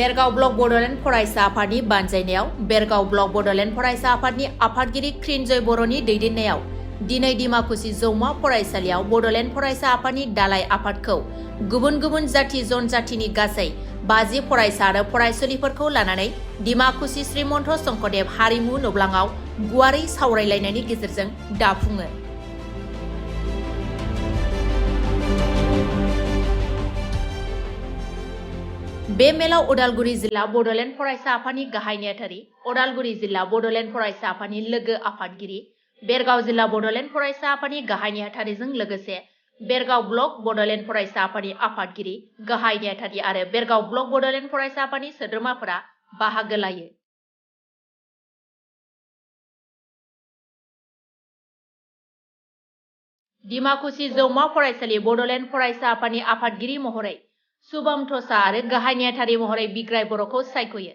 Bergaon block Bodoland फरायसा आफादनि बानजायनायाव Bergaon block Bodoland फरायसा आफादनि आफादगिरि क्रिनजय बर'नि दैदेननायाव दिनै डिमाकुसि जौमा फरायसालियाव बड'लेण्ड फरायसा आफादनि दालाइ आफादखौ गुबुन गुबुन जाति जनजातिनि गासै 50 फरायसा आरो फरायसुलिफोरखौ लानानै डिमाकुसि श्रीमन्त शंकरदेव हारिमु नब्लाङाव गुवारै सावरायलायनायनि गेजेरजों दाफुङो। बे मेलाव उदालगुरि जिल्ला बड'लेण्ड फरायसा आफादनि गाहाय नेहाथारि, उदालगुरि जिल्ला बड'लेण्ड फरायसा आफादनि लोगो आफादगिरि, बेरगाव जिल्ला बड'लेण्ड फरायसा आफादनि गाहाय नेहाथारिजों लोगोसे बेरगाव ब्लक बड'लेण्ड फरायसा आफादनि आफादगिरि, गाहाय नेहाथारि आरो बेरगाव ब्लक बड'लेण्ड फरायसा आफादनि सोद्रोमाफोरा बाहागो लायो। डिमाकुसि जौमा फरायसालि बड'लेण्ड फरायसा आफादनि आफादगिरि महरै शुभम थसा आरो गाहाय नेहाथारि महरै बिग्राय बर'खौ सायख'यो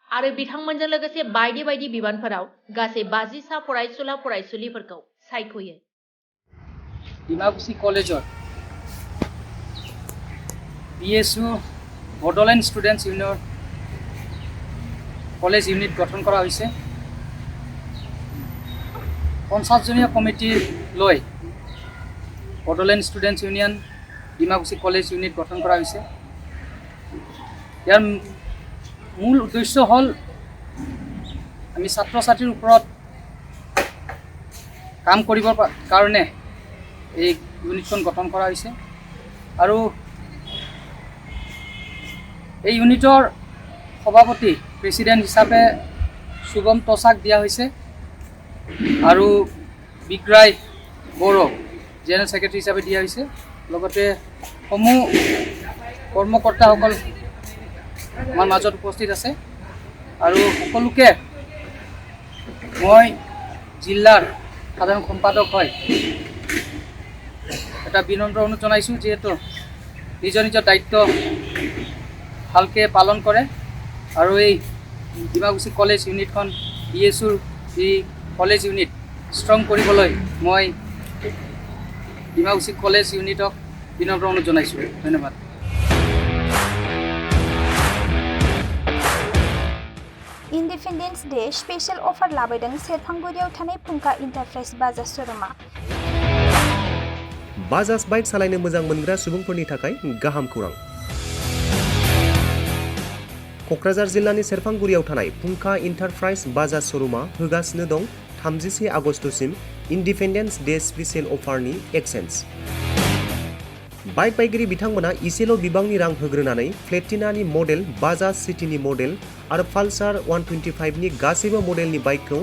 आरो बिथांमोनजों लोगोसे बायदि बायदि बिबानफोराव गासै 50 सा फरायसुला फरायसुलिफोरखौ सायख'यो। डिमाकुसि कलेजर BSU Bodoland students union college unit गठन কৰা হৈছে। 50 জনীয়া কমিটি লৈ Bodoland students union Dimakuchi college unit গঠন কৰা হৈছে। ইয়াৰ মূল উদ্দেশ্য হ'ল আমি ছাত্ৰ ছাত্ৰীৰ ওপৰত কাম কৰিবৰ কাৰণে এই ইউনিটখন গঠন কৰা হৈছে আৰু এই ইউনিটৰ সভাপতি প্ৰেসিডেন্ট হিচাপে শুভম তোষাক দিয়া হৈছে আৰু বিগ্ৰাই বড়ো জেনারেল সেক্রেটারি হিসাবে দিয়া হৈছে। লগতে সমূহ কৰ্মকৰ্তাসকল আমাৰ মাজত উপস্থিত আছে আৰু সকলোকে মই জিলাৰ সাধাৰণ সম্পাদক হয় এটা বিনম্ৰ অনুৰোধ জনাইছোঁ, যেহেতু নিজৰ নিজৰ দায়িত্ব ভালকৈ পালন কৰে আৰু এই ডিমাকুসি কলেজ ইউনিটখন BSUৰ এই কলেজ ইউনিট ষ্ট্ৰং কৰিবলৈ মই ডিমাকুসি কলেজ ইউনিটক বিনম্ৰ অনুৰোধ জনাইছোঁ। ধন্যবাদ। इन्डिपेन्डेन्स डे स्पेशल अफार लाबोदों सेरफांगुरियाव थानाय फुंखा इन्टारप्राइज बाजाज शोरूमा। बाजाज बाइक सालायनो मोजां मोनग्रा सुबुंफोरनि थाखाय गाहाम खौरां। क'क्राझार जिल्लानि सेरफांगुरियाव थानाय फुंखा इन्टारप्राइज बाजाज शोरूमा होगासिनो दं 31 आगस्तसिम इन्डिपेन्डेन्स डे स्पेशल अफारनि एक्सेन्ज। बाइक बायगिरि बिथांमोना इसेल' बिबांनि रां होग्रोनानै प्लेटिनानि मडेल, बाजाज सिटीनि मडेल आरो पालसार 125नि गासैबो मडेलनि बाइकखौ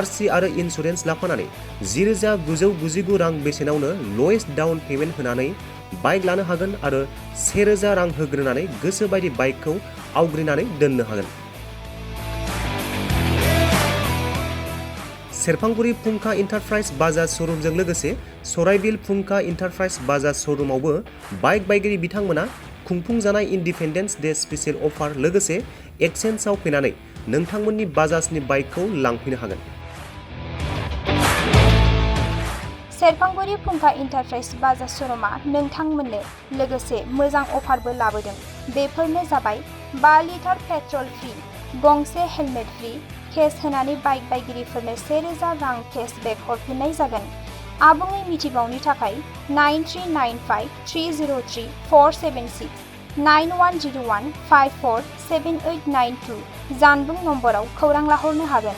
RC आरो इन्सुरेन्स लाफानानै 10,999 रां बेसेनावनो लवेस्ट डाउन पेमेन्ट होनानै बाइक लानो हागोन आरो 1,000 रां होग्रोनानै गोसोबायदि बाइकखौ आवग्रिनानै दोननो हागोन। सेरफांगुरि फुंखा इन्टारप्राइज बाजाज शोरूमजों लोगोसे सराइबिल फुंखा इन्टारप्राइज बाजाज शोरूमावबो बाइक बायगिरि बिथांमोना खुंफुंजानाय इन्डिपेन्डेन्स डे स्पेशल अफार लोगोसे एक्सेन्जआव फैनानै नोंथांमोननि बाजाजनि बाइकखौ लांफैनो हागोन। सेरफांगुरि फुंखा इन्टारप्राइज बाजाज शोरूमा नोंथांमोननो लोगोसे मोजां अफारबो लाबोदों। बेफोरनो जाबाय 5 लिटार पेट्रल फ्रि, गंसे हेलमेट फ्रि, केस होनानै बाइक बायगिरिफोरनो 1,000 रां केशबेक हरफिननाय जागोन। आबुङै मिथिबावनो थाखाय 9395303476 9101547892 जानबुं नम्बराव खौरां लाहरनो हागोन।